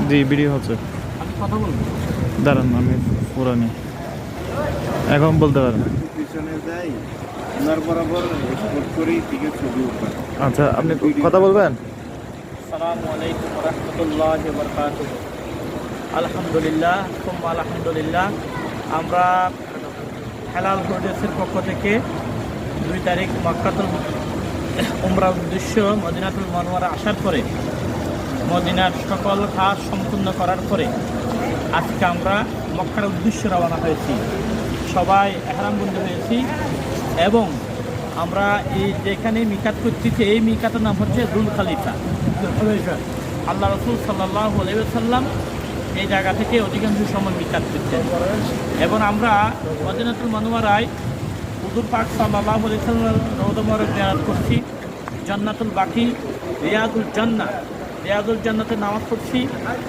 জি video হচ্ছে। আমি কথা বলবো। দাঁড়ান আমি পুরানি এখন বলতে পারেন। পিছনে যাই ওনার বরাবর এক্সপোর্ট করেই থেকে ছবি উঠবেন। আচ্ছা আপনি কথা বলবেন। আসসালামু আলাইকুম ওয়া রাহমাতুল্লাহি ওয়া বারাকাতুহু। আলহামদুলিল্লাহ সুম্মা আলহামদুলিল্লাহ। আমরা হেলাল প্রোডাক্টসের পক্ষ থেকে 2 তারিখ মক্কাতুল উমরার উদ্দেশ্য মদিনাতুল মুনাওয়ারা আসার পরে মদিনার সকল কাজ সম্পূর্ণ করার পরে আজকে আমরা মক্কার উদ্দেশ্যে রওনা হয়েছি। সবাই ইহরামবন্দ হয়েছি এবং আমরা এই যেখানে মিকাত করতেছি এই মিকাতের নাম হচ্ছে দুল খালিফা। আল্লাহ রসুল সাল্লাল্লাহু আলাইহি ওয়াসাল্লাম এই জায়গা থেকে অধিকাংশ সময় মিকাত করতেন এবং আমরা মদিনাতুল মুনাওয়ারায় হুজুর পাক সাল্লাল্লাহু আলাইহি ওয়াসাল্লাম রওজা মুবারক জিয়ারত করছি, জান্নাতুল বাকি, রিয়াদুল জান্নাহ, রিয়াদুল জান্নাতে নামাজ পড়ছি।